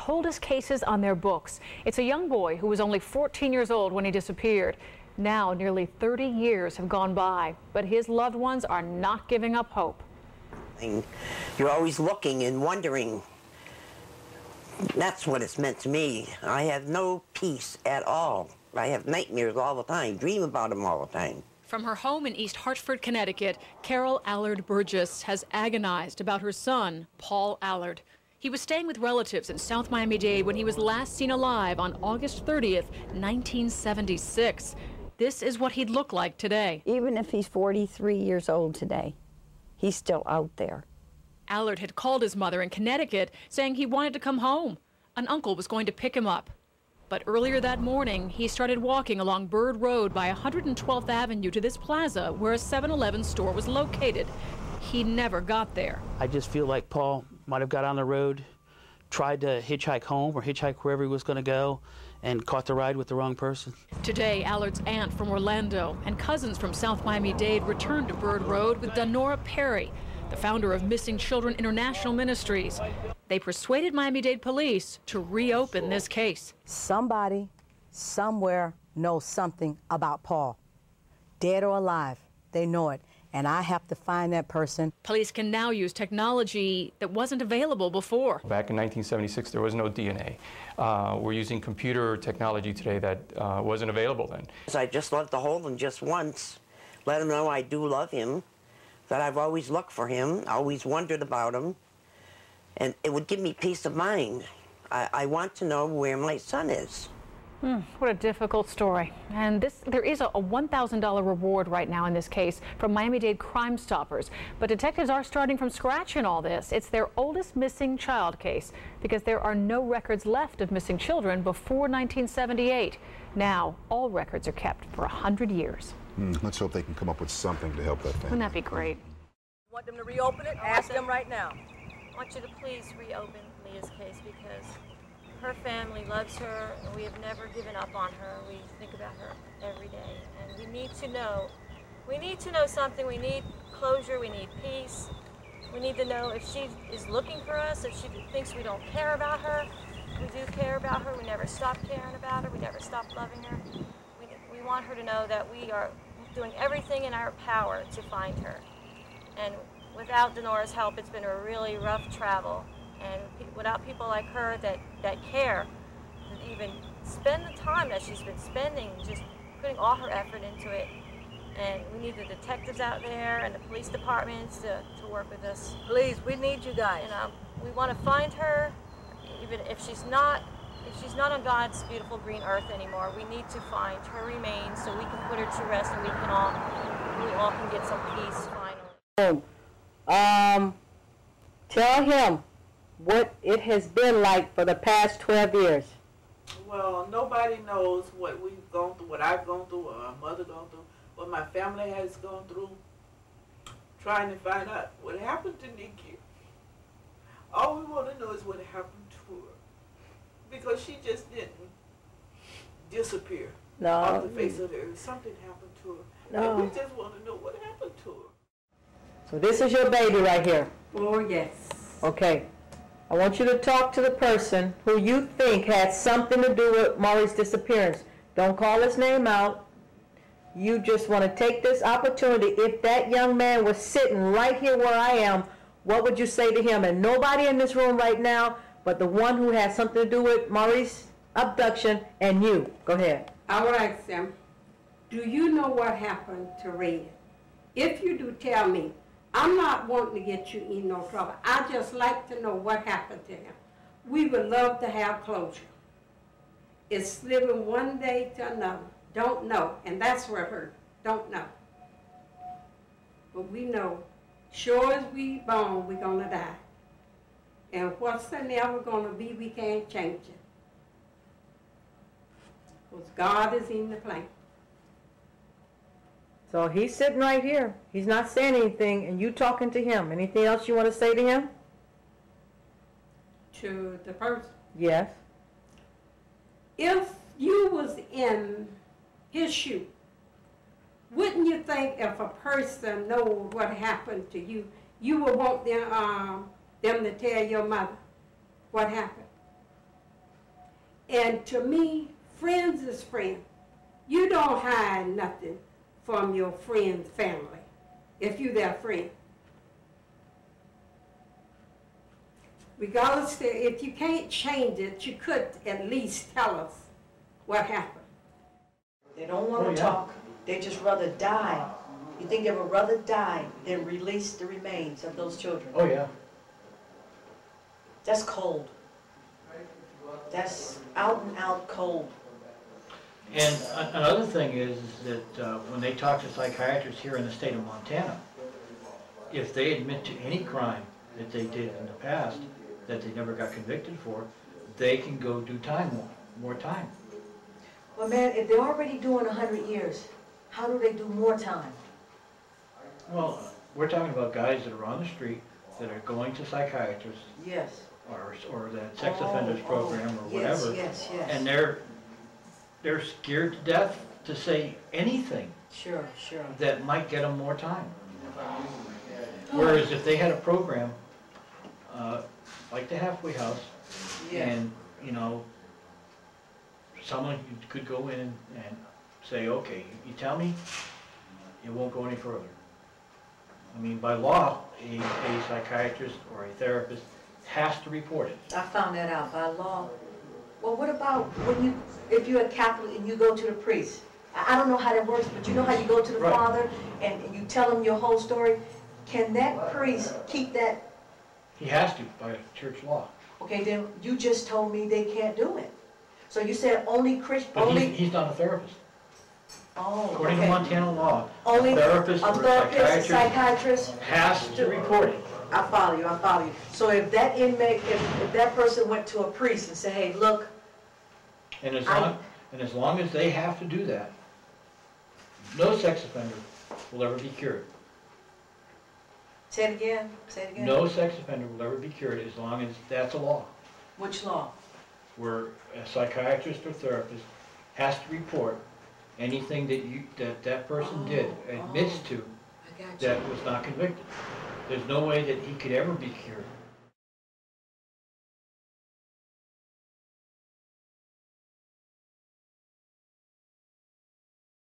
Oldest cases on their books. It's a young boy who was only 14 years old when he disappeared. Now nearly 30 years have gone by, but his loved ones are not giving up hope. You're always looking and wondering. That's what it's meant to me. I have no peace at all. I have nightmares all the time, dream about him all the time. From her home in East Hartford, Connecticut, Carol Allard Burgess has agonized about her son, Paul Allard. He was staying with relatives in South Miami-Dade when he was last seen alive on August 30th, 1976. This is what he'd look like today. Even if he's 43 years old today, he's still out there. Allard had called his mother in Connecticut saying he wanted to come home. An uncle was going to pick him up. But earlier that morning, he started walking along Bird Road by 112th Avenue to this plaza where a 7-Eleven store was located. He never got there. I just feel like Paul might have got on the road, tried to hitchhike home or hitchhike wherever he was going to go, and caught the ride with the wrong person. Today, Allard's aunt from Orlando and cousins from South Miami-Dade returned to Bird Road with Dinorah Perry, the founder of Missing Children International Ministries. They persuaded Miami-Dade police to reopen this case. Somebody, somewhere knows something about Paul. Dead or alive, they know it. And I have to find that person. Police can now use technology that wasn't available before. Back in 1976, there was no DNA. We're using computer technology today that wasn't available then. I just love to hold him just once, let him know I do love him, that I've always looked for him, always wondered about him, and it would give me peace of mind. I want to know where my son is. What a difficult story. And there is a $1,000 reward right now in this case from Miami-Dade Crime Stoppers. But detectives are starting from scratch in all this. It's their oldest missing child case because there are no records left of missing children before 1978. Now, all records are kept for 100 years. Let's hope they can come up with something to help that family. Wouldn't that be great? Want them to reopen it? Ask them right now. I want you to please reopen Leah's case because her family loves her, and we have never given up on her. We think about her every day, and we need to know. We need to know something. We need closure. We need peace. We need to know if she is looking for us, if she thinks we don't care about her. We do care about her. We never stop caring about her. We never stop loving her. We want her to know that we are doing everything in our power to find her. And without Dinorah's help, it's been a really rough travel. And without people like her that care, that even spend the time that she's been spending, just putting all her effort into it. And we need the detectives out there and the police departments to work with us. Please, we need you guys. And we want to find her, even if she's not on God's beautiful green earth anymore. We need to find her remains so we can put her to rest and we all can get some peace finally. Tell him what it has been like for the past 12 years. Well, nobody knows what we've gone through, what I've gone through, or our mother gone through, what my family has gone through, trying to find out what happened to Nikki. All we want to know is what happened to her, because she just didn't disappear off the face of the earth. Something happened to her, and we just want to know what happened to her. So this is your baby right here. Oh, yes. Okay. I want you to talk to the person who you think had something to do with Maury's disappearance. Don't call his name out. You just want to take this opportunity. If that young man was sitting right here where I am, what would you say to him? And nobody in this room right now, but the one who had something to do with Maury's abduction and you. Go ahead. I would ask them, do you know what happened to Red? If you do, tell me. I'm not wanting to get you in no trouble. I just like to know what happened to him. We would love to have closure. It's living one day to another. Don't know, and that's what hurt. Don't know. But we know, sure as we born, we're gonna die. And what's never gonna be, we can't change it. Because God is in the plan. So he's sitting right here. He's not saying anything, and you talking to him. Anything else you want to say to him? To the person? Yes. If you was in his shoe, wouldn't you think if a person knows what happened to you, you would want them to tell your mother what happened? And to me, friends is friends. You don't hide nothing from your friend's family if you're their friend. Regardless, if you can't change it, you could at least tell us what happened. They don't want to talk. They just rather die. You think they would rather die than release the remains of those children? Oh, yeah. That's cold. That's out and out cold. And another thing is that when they talk to psychiatrists here in the state of Montana, if they admit to any crime that they did in the past that they never got convicted for, they can go do more time. Well, man, if they're already doing 100 years, how do they do more time? Well, we're talking about guys that are on the street that are going to psychiatrists. Yes. Or that sex offenders program or whatever. Yes, yes, yes. And they're scared to death to say anything. Sure, sure. That might get them more time. Whereas if they had a program like the halfway house, and you know, someone could go in and say, okay, you tell me, it won't go any further. I mean, by law, a psychiatrist or a therapist has to report it. I found that out by law. Well, what about if you're a Catholic and you go to the priest? I don't know how that works, but you know how you go to the father and you tell him your whole story? Can that priest keep that? He has to, by church law. Okay, then you just told me they can't do it. So you said only Christian, but he's not a therapist. Oh, according to Montana law, only a therapist or a psychiatrist has to report it. I follow you, I follow you. So if that inmate, if that person went to a priest and said, hey, look. And as long as they have to do that, no sex offender will ever be cured. Say it again, say it again. No sex offender will ever be cured as long as that's a law. Which law? Where a psychiatrist or therapist has to report anything that person admits to that was not convicted. There's no way that he could ever be cured.